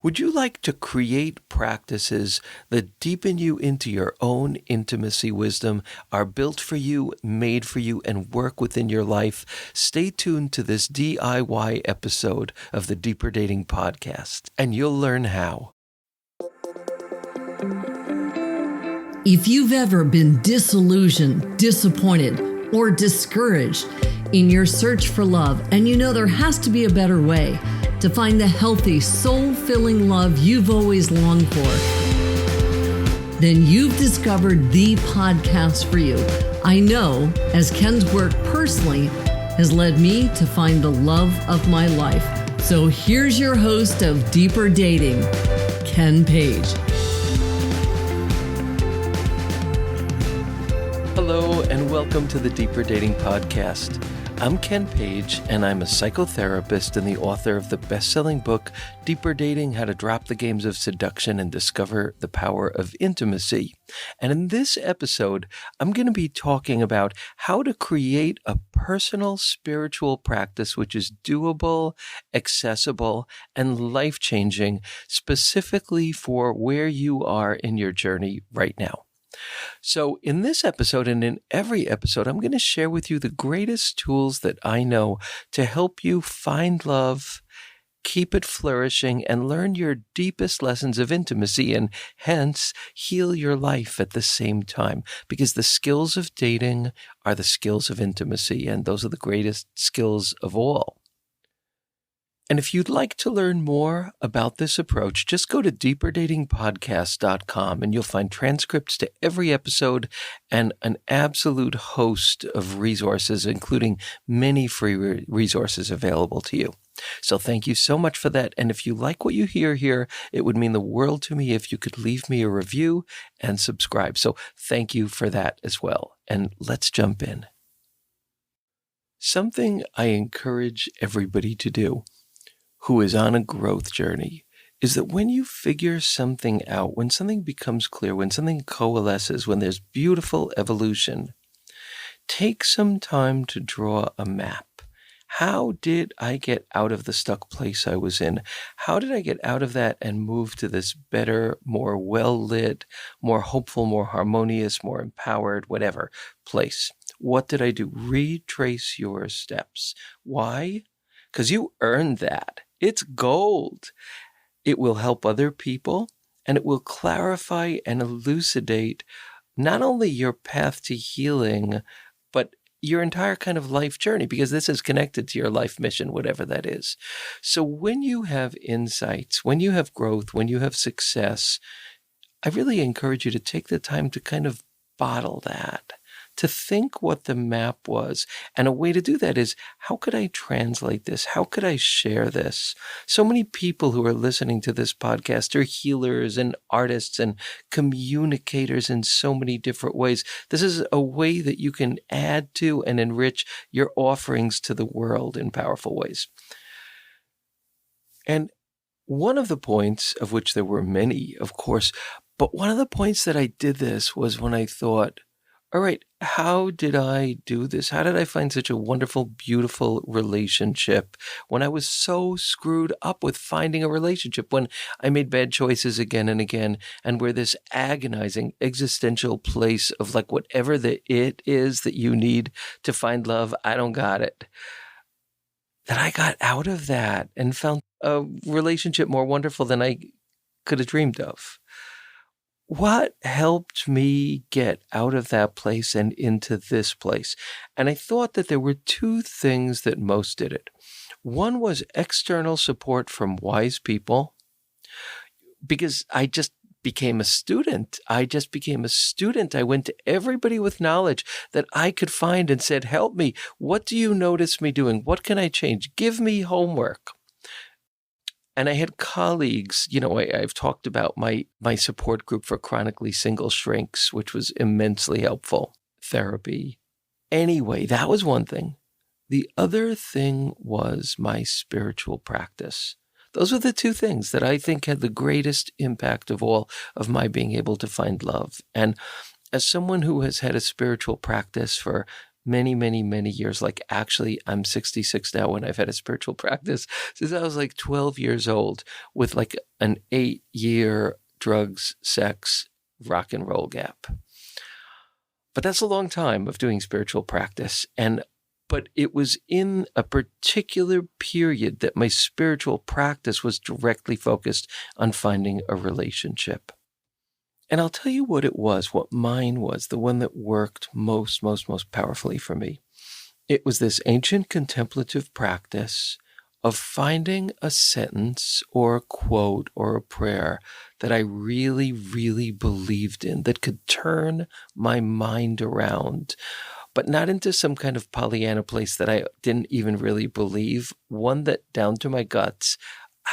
Would you like to create practices that deepen you into your own intimacy wisdom, are built for you, made for you, and work within your life? Stay tuned to this DIY episode of the Deeper Dating Podcast, and you'll learn how. If you've ever been disillusioned, disappointed, or discouraged in your search for love, and you know there has to be a better way to find the healthy, soul-filling love you've always longed for, then you've discovered the podcast for you. I know, as Ken's work personally has led me to find the love of my life. So here's your host of Deeper Dating, Ken Page. Hello, and welcome to the Deeper Dating Podcast. I'm Ken Page, and I'm a psychotherapist and the author of the best-selling book, Deeper Dating: How to Drop the Games of Seduction and Discover the Power of Intimacy. And in this episode, I'm going to be talking about how to create a personal spiritual practice which is doable, accessible, and life-changing, specifically for where you are in your journey right now. So in this episode and in every episode, I'm going to share with you the greatest tools that I know to help you find love, keep it flourishing, and learn your deepest lessons of intimacy and hence heal your life at the same time. Because the skills of dating are the skills of intimacy, and those are the greatest skills of all. And if you'd like to learn more about this approach, just go to deeperdatingpodcast.com and you'll find transcripts to every episode and an absolute host of resources, including many free resources available to you. So thank you so much for that. And if you like what you hear here, it would mean the world to me if you could leave me a review and subscribe. So thank you for that as well. And let's jump in. Something I encourage everybody to do who is on a growth journey is that when you figure something out, when something becomes clear, when something coalesces, when there's beautiful evolution, take some time to draw a map. How did I get out of the stuck place I was in? How did I get out of that and move to this better, more well-lit, more hopeful, more harmonious, more empowered, whatever place? What did I do? Retrace your steps. Why? Because you earned that. It's gold. It will help other people, and it will clarify and elucidate not only your path to healing, but your entire kind of life journey, because this is connected to your life mission, whatever that is. So when you have insights, when you have growth, when you have success, I really encourage you to take the time to kind of bottle that, to think what the map was. And a way to do that is, how could I translate this? How could I share this? So many people who are listening to this podcast are healers and artists and communicators in so many different ways. This is a way that you can add to and enrich your offerings to the world in powerful ways. And one of the points, of which there were many, of course, but one of the points that I did this was when I thought, all right, how did I do this? How did I find such a wonderful, beautiful relationship when I was so screwed up with finding a relationship, when I made bad choices again and again, and we're this agonizing existential place of like whatever the it is that you need to find love, I don't got it. That I got out of that and found a relationship more wonderful than I could have dreamed of. What helped me get out of that place and into this place? And I thought that there were two things that most did it. One was external support from wise people, because I just became a student. I went to everybody with knowledge that I could find and said, help me. What do you notice me doing? What can I change? Give me homework. And I had colleagues, I've talked about my support group for chronically single shrinks, which was immensely helpful. Therapy. Anyway, that was one thing. The other thing was my spiritual practice. Those were the two things that I think had the greatest impact of all of my being able to find love. And as someone who has had a spiritual practice for many, many, many years. Like actually, I'm 66 now when I've had a spiritual practice since I was like 12 years old with like an 8-year drugs, sex, rock and roll gap. But that's a long time of doing spiritual practice. But it was in a particular period that my spiritual practice was directly focused on finding a relationship. And I'll tell you what it was, what mine was, the one that worked most powerfully for me. It was this ancient contemplative practice of finding a sentence or a quote or a prayer that I really, really believed in, that could turn my mind around, but not into some kind of Pollyanna place that I didn't even really believe, one that down to my guts,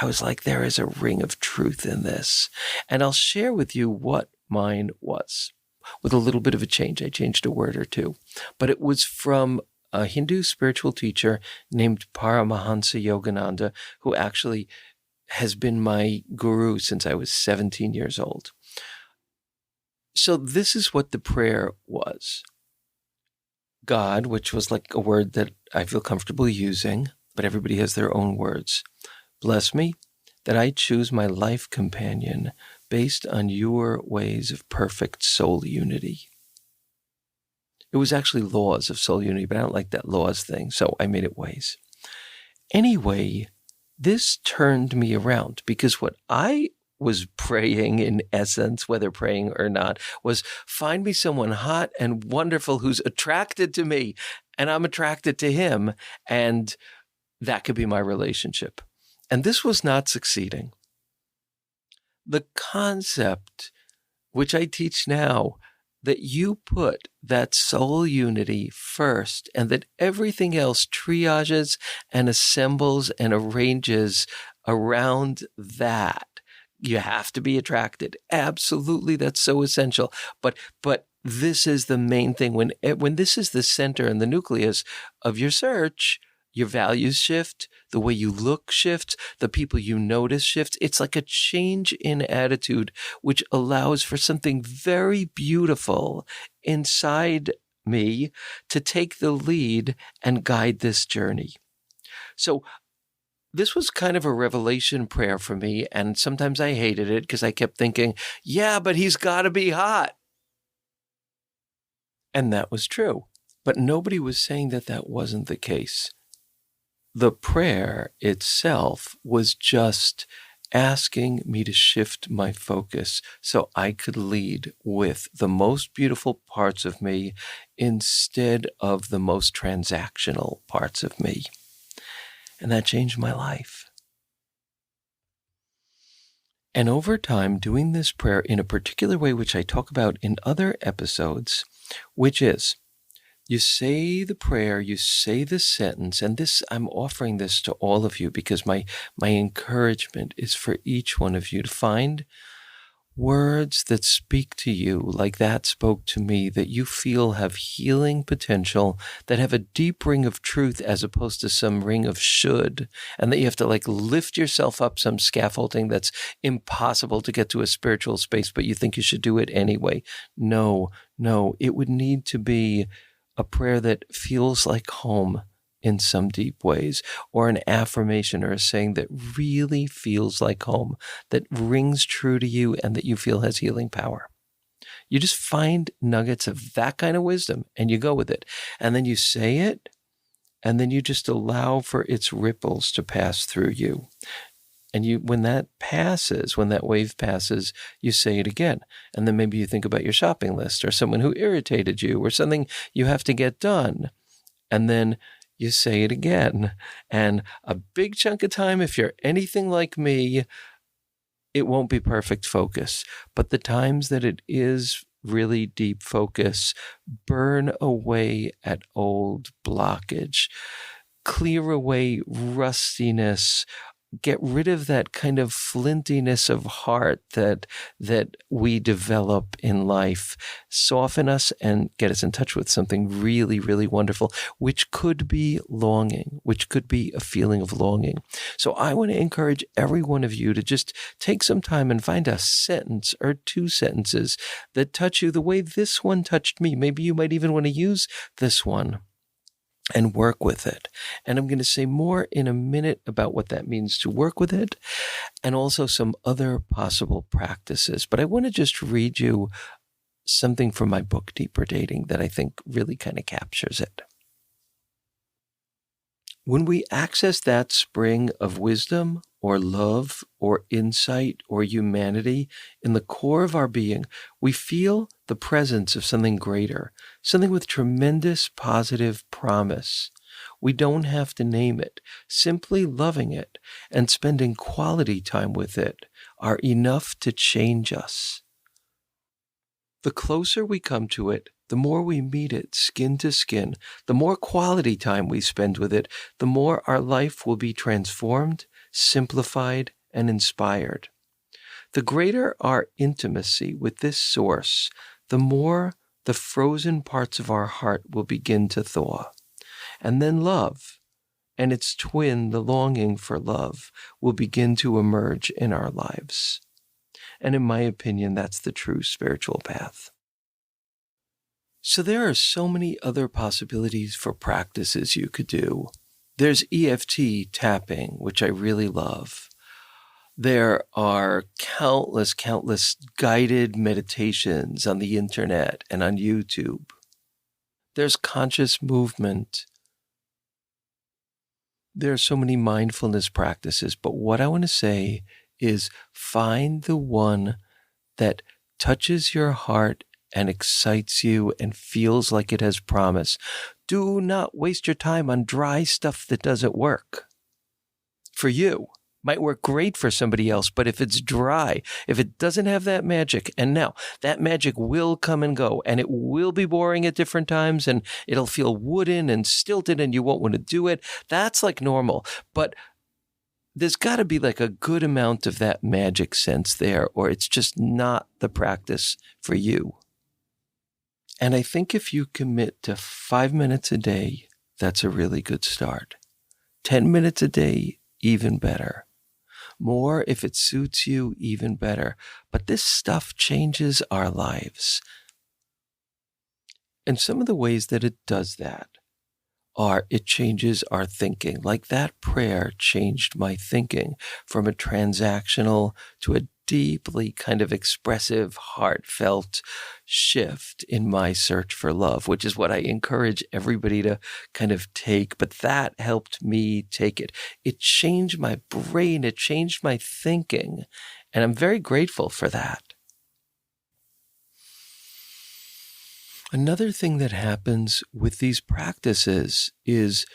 I was like, there is a ring of truth in this. And I'll share with you what mine was with a little bit of a change. I changed a word or two, but it was from a Hindu spiritual teacher named Paramahansa Yogananda, who actually has been my guru since I was 17 years old. So this is what the prayer was. God, which was like a word that I feel comfortable using, but everybody has their own words. Bless me that I choose my life companion based on your ways of perfect soul unity. It was actually laws of soul unity, but I don't like that laws thing, so I made it ways. Anyway, this turned me around because what I was praying in essence, whether praying or not, was find me someone hot and wonderful who's attracted to me and I'm attracted to him, and that could be my relationship. And this was not succeeding. The concept, which I teach now, that you put that soul unity first and that everything else triages and assembles and arranges around that. You have to be attracted. Absolutely, that's so essential. But this is the main thing. When this is the center and the nucleus of your search, your values shift, the way you look shifts, the people you notice shifts. It's like a change in attitude, which allows for something very beautiful inside me to take the lead and guide this journey. So this was kind of a revelation prayer for me, and sometimes I hated it because I kept thinking, yeah, but he's got to be hot. And that was true. But nobody was saying that that wasn't the case. The prayer itself was just asking me to shift my focus so I could lead with the most beautiful parts of me instead of the most transactional parts of me. And that changed my life. And over time, doing this prayer in a particular way, which I talk about in other episodes, which is, you say the prayer, you say the sentence, and this, I'm offering this to all of you because my encouragement is for each one of you to find words that speak to you like that spoke to me, that you feel have healing potential, that have a deep ring of truth as opposed to some ring of should, and that you have to like lift yourself up some scaffolding that's impossible to get to a spiritual space, but you think you should do it anyway. No, it would need to be a prayer that feels like home in some deep ways, or an affirmation or a saying that really feels like home, that rings true to you and that you feel has healing power. You just find nuggets of that kind of wisdom and you go with it. And then you say it, and then you just allow for its ripples to pass through you. And when that wave passes, you say it again. And then maybe you think about your shopping list or someone who irritated you or something you have to get done. And then you say it again. And a big chunk of time, if you're anything like me, it won't be perfect focus. But the times that it is really deep focus, burn away at old blockage, clear away rustiness, get rid of that kind of flintiness of heart that we develop in life, soften us and get us in touch with something really, really wonderful, which could be longing, which could be a feeling of longing. So I want to encourage every one of you to just take some time and find a sentence or 2 sentences that touch you the way this one touched me. Maybe you might even want to use this one and work with it. And I'm going to say more in a minute about what that means to work with it, and also some other possible practices. But I want to just read you something from my book, Deeper Dating, that I think really kind of captures it. When we access that spring of wisdom or love or insight or humanity in the core of our being, we feel the presence of something greater, something with tremendous positive promise. We don't have to name it. Simply loving it and spending quality time with it are enough to change us. The closer we come to it, the more we meet it skin to skin, the more quality time we spend with it, the more our life will be transformed, simplified, and inspired. The greater our intimacy with this source, the more the frozen parts of our heart will begin to thaw. And then love, and its twin, the longing for love, will begin to emerge in our lives. And in my opinion, that's the true spiritual path. So there are so many other possibilities for practices you could do. There's EFT tapping, which I really love. There are countless guided meditations on the internet and on YouTube. There's conscious movement. There are so many mindfulness practices, but what I want to say is find the one that touches your heart and excites you and feels like it has promise. Do not waste your time on dry stuff that doesn't work. For you, might work great for somebody else, but if it's dry, if it doesn't have that magic, and now that magic will come and go, and it will be boring at different times, and it'll feel wooden and stilted, and you won't want to do it, that's like normal. But there's got to be like a good amount of that magic sense there, or it's just not the practice for you. And I think if you commit to 5 minutes a day, that's a really good start. 10 minutes a day, even better. More if it suits you, even better. But this stuff changes our lives. And some of the ways that it does that are it changes our thinking. Like that prayer changed my thinking from a transactional to a deeply kind of expressive, heartfelt shift in my search for love, which is what I encourage everybody to kind of take. But that helped me take it. It changed my brain. It changed my thinking. And I'm very grateful for that. Another thing that happens with these practices is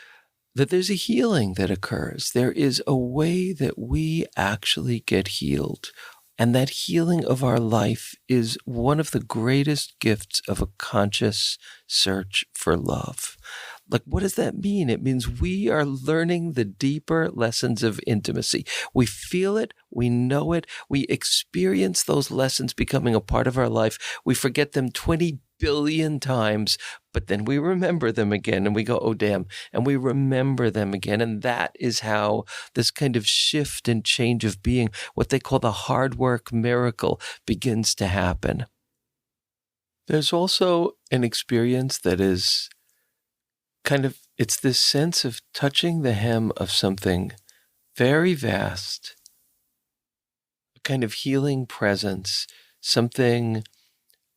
that there's a healing that occurs. There is a way that we actually get healed. And that healing of our life is one of the greatest gifts of a conscious search for love. Like, what does that mean? It means we are learning the deeper lessons of intimacy. We feel it, we know it, we experience those lessons becoming a part of our life. We forget them 20 billion times, but then we remember them again and we go, oh, damn, and we remember them again. And that is how this kind of shift and change of being, what they call the hard work miracle, begins to happen. There's also an experience that is kind of, it's this sense of touching the hem of something very vast, a kind of healing presence, something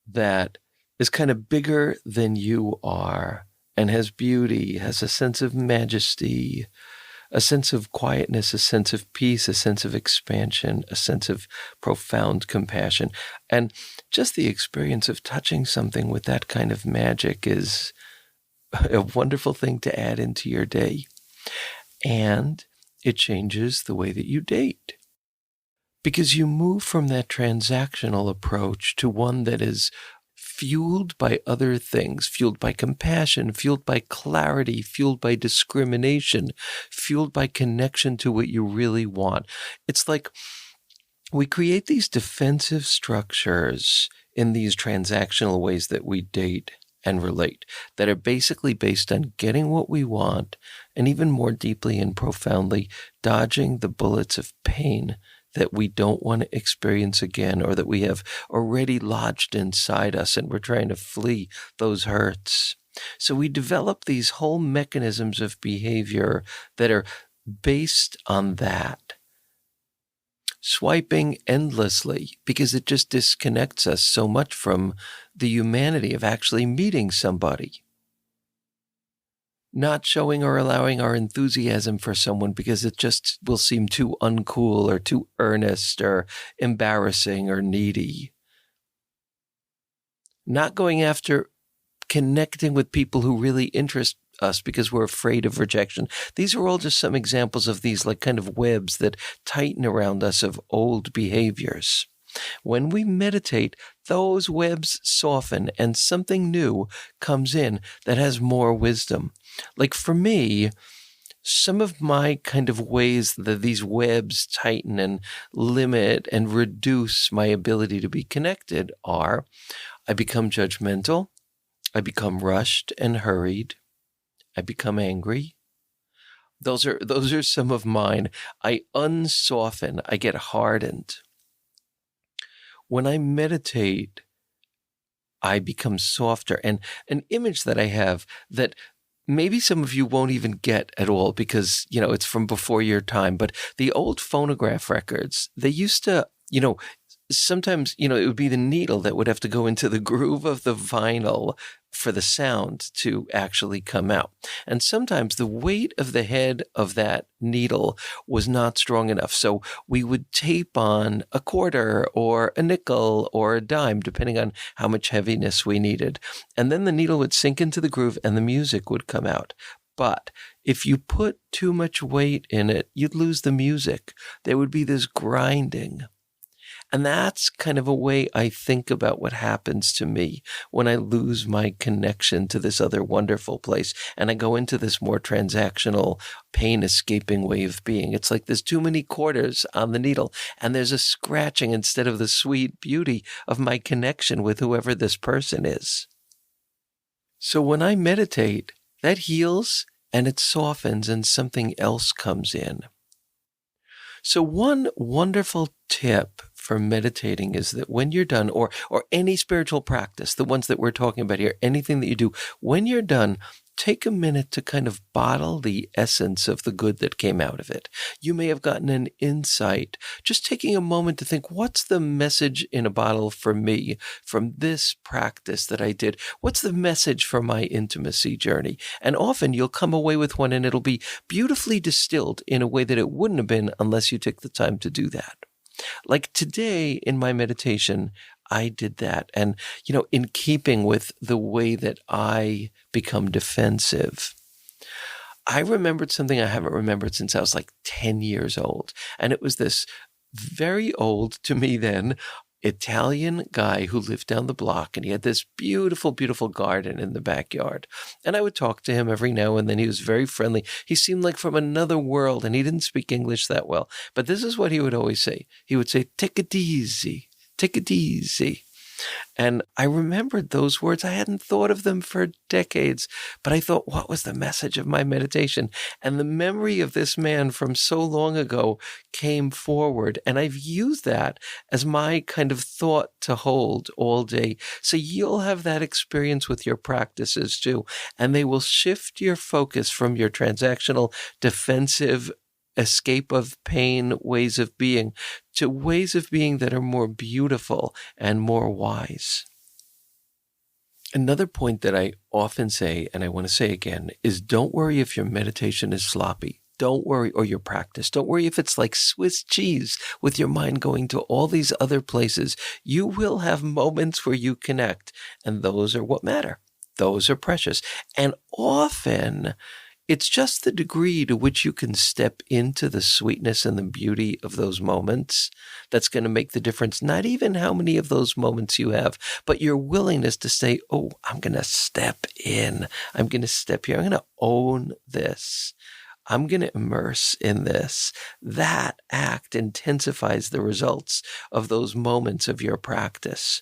that is kind of bigger than you are and has beauty, has a sense of majesty, a sense of quietness, a sense of peace, a sense of expansion, a sense of profound compassion. And just the experience of touching something with that kind of magic is a wonderful thing to add into your day. And it changes the way that you date. Because you move from that transactional approach to one that is fueled by other things, fueled by compassion, fueled by clarity, fueled by discrimination, fueled by connection to what you really want. It's like we create these defensive structures in these transactional ways that we date and relate that are basically based on getting what we want and even more deeply and profoundly dodging the bullets of pain that we don't want to experience again or that we have already lodged inside us and we're trying to flee those hurts. So we develop these whole mechanisms of behavior that are based on that. Swiping endlessly because it just disconnects us so much from the humanity of actually meeting somebody. Not showing or allowing our enthusiasm for someone because it just will seem too uncool or too earnest or embarrassing or needy. Not going after connecting with people who really interest us because we're afraid of rejection. These are all just some examples of these like kind of webs that tighten around us of old behaviors. When we meditate, those webs soften and something new comes in that has more wisdom. Like for me, some of my kind of ways that these webs tighten and limit and reduce my ability to be connected are I become judgmental, I become rushed and hurried, I become angry. Those are some of mine. I unsoften, I get hardened. When I meditate, I become softer. And an image that I have that maybe some of you won't even get at all because, it's from before your time, but the old phonograph records, they used to, sometimes, it would be the needle that would have to go into the groove of the vinyl for the sound to actually come out. And sometimes the weight of the head of that needle was not strong enough. So we would tape on a quarter or a nickel or a dime, depending on how much heaviness we needed. And then the needle would sink into the groove and the music would come out. But if you put too much weight in it, you'd lose the music. There would be this grinding. And that's kind of a way I think about what happens to me when I lose my connection to this other wonderful place and I go into this more transactional, pain-escaping way of being. It's like there's too many quarters on the needle and there's a scratching instead of the sweet beauty of my connection with whoever this person is. So when I meditate, that heals and it softens and something else comes in. So one wonderful tip for meditating is that when you're done, or any spiritual practice, the ones that we're talking about here, anything that you do, when you're done, take a minute to kind of bottle the essence of the good that came out of it. You may have gotten an insight, just taking a moment to think, what's the message in a bottle for me from this practice that I did? What's the message for my intimacy journey? And often you'll come away with one and it'll be beautifully distilled in a way that it wouldn't have been unless you took the time to do that. Like today in my meditation, I did that. And, in keeping with the way that I become defensive, I remembered something I haven't remembered since I was like 10 years old. And it was this very old, to me then, Italian guy who lived down the block, and he had this beautiful, beautiful garden in the backyard. And I would talk to him every now and then. He was very friendly. He seemed like from another world, and he didn't speak English that well. But this is what he would always say. He would say, "Take it easy, take it easy." And I remembered those words. I hadn't thought of them for decades, but I thought, what was the message of my meditation? And the memory of this man from so long ago came forward. And I've used that as my kind of thought to hold all day. So you'll have that experience with your practices too. And they will shift your focus from your transactional, defensive, escape of pain ways of being to ways of being that are more beautiful and more wise. Another point that I often say, and I want to say again, is don't worry if your meditation is sloppy. Don't worry, or your practice. Don't worry if it's like Swiss cheese with your mind going to all these other places. You will have moments where you connect, and those are what matter. Those are precious. And often It's just the degree to which you can step into the sweetness and the beauty of those moments that's going to make the difference. Not even how many of those moments you have, but your willingness to say, oh, I'm going to step in. I'm going to step here. I'm going to own this. I'm going to immerse in this. That act intensifies the results of those moments of your practice.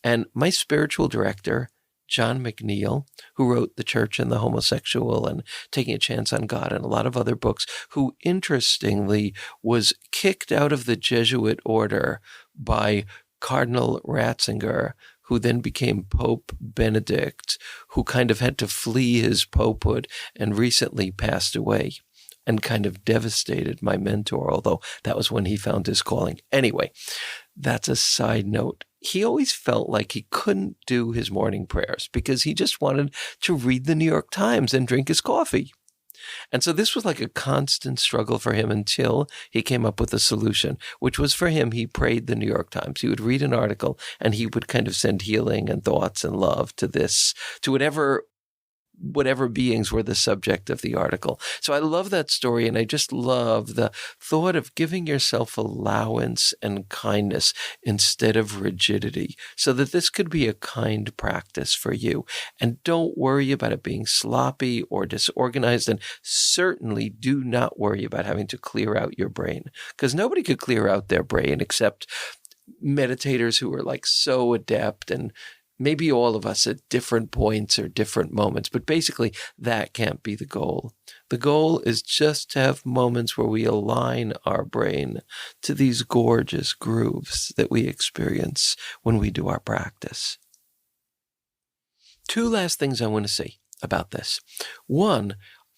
And my spiritual director, John McNeil, who wrote The Church and the Homosexual and Taking a Chance on God and a lot of other books, who interestingly was kicked out of the Jesuit order by Cardinal Ratzinger, who then became Pope Benedict, who kind of had to flee his popehood and recently passed away, and kind of devastated my mentor, although that was when he found his calling. Anyway, that's a side note. He always felt like he couldn't do his morning prayers because he just wanted to read the New York Times and drink his coffee. And so this was like a constant struggle for him until he came up with a solution, which was for him, he prayed the New York Times. He would read an article and he would kind of send healing and thoughts and love to this, to whatever beings were the subject of the article. So I love that story, and I just love the thought of giving yourself allowance and kindness instead of rigidity, so that this could be a kind practice for you. And don't worry about it being sloppy or disorganized, and certainly do not worry about having to clear out your brain, because nobody could clear out their brain except meditators who are like so adept, and maybe all of us at different points or different moments, but basically that can't be the goal. The goal is just to have moments where we align our brain to these gorgeous grooves that we experience when we do our practice. Two last things I want to say about this. One,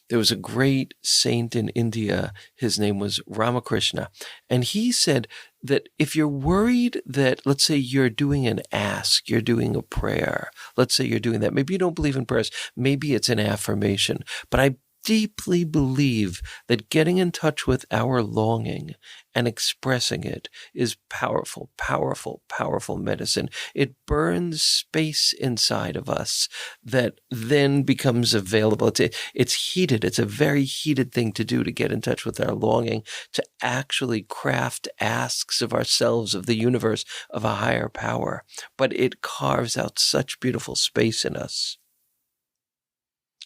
there was a great saint in India. His name was Ramakrishna. And he said that if you're worried that, let's say you're doing an ask, you're doing a prayer, let's say you're doing that. Maybe you don't believe in prayers. Maybe it's an affirmation. But I deeply believe that getting in touch with our longing and expressing it is powerful, powerful, powerful medicine. It burns space inside of us that then becomes available. It's heated. It's a very heated thing to do, to get in touch with our longing, to actually craft asks of ourselves, of the universe, of a higher power. But it carves out such beautiful space in us.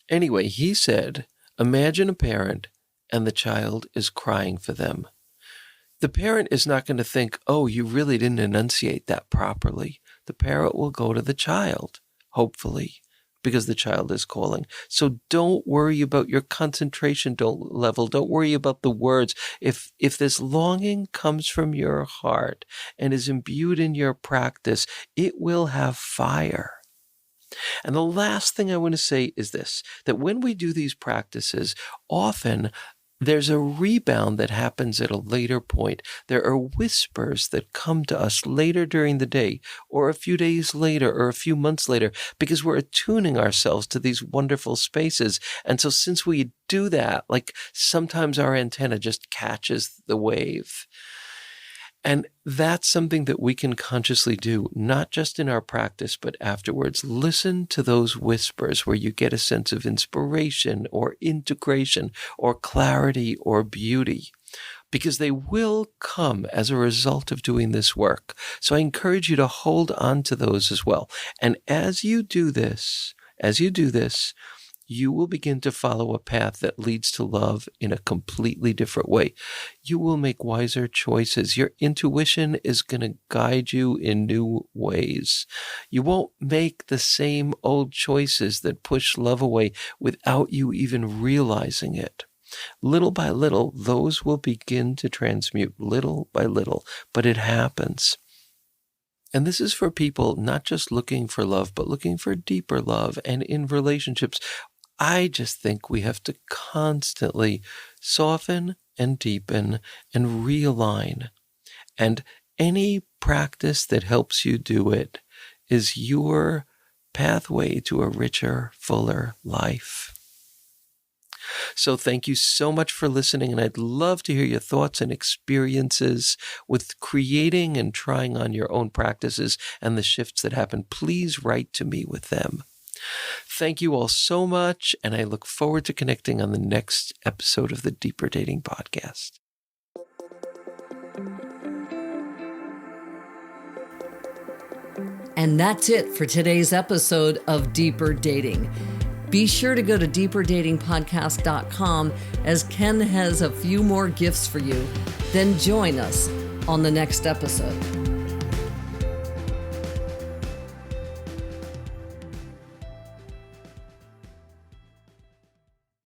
Anyway, he said, imagine a parent and the child is crying for them. The parent is not going to think, oh, you really didn't enunciate that properly. The parent will go to the child, hopefully, because the child is calling. So don't worry about your concentration level. Don't worry about the words. If this longing comes from your heart and is imbued in your practice, it will have fire. And the last thing I want to say is this, that when we do these practices, often there's a rebound that happens at a later point. There are whispers that come to us later during the day, or a few days later, or a few months later, because we're attuning ourselves to these wonderful spaces. And so since we do that, like sometimes our antenna just catches the wave. And that's something that we can consciously do, not just in our practice, but afterwards. Listen to those whispers where you get a sense of inspiration or integration or clarity or beauty, because they will come as a result of doing this work. So I encourage you to hold on to those as well. And as you do this, you will begin to follow a path that leads to love in a completely different way. You will make wiser choices. Your intuition is going to guide you in new ways. You won't make the same old choices that push love away without you even realizing it. Little by little, those will begin to transmute, little by little, but it happens. And this is for people not just looking for love, but looking for deeper love. And in relationships, I just think we have to constantly soften and deepen and realign. And any practice that helps you do it is your pathway to a richer, fuller life. So thank you so much for listening, and I'd love to hear your thoughts and experiences with creating and trying on your own practices and the shifts that happen. Please write to me with them. Thank you all so much, and I look forward to connecting on the next episode of the Deeper Dating Podcast. And that's it for today's episode of Deeper Dating. Be sure to go to deeperdatingpodcast.com as Ken has a few more gifts for you. Then join us on the next episode.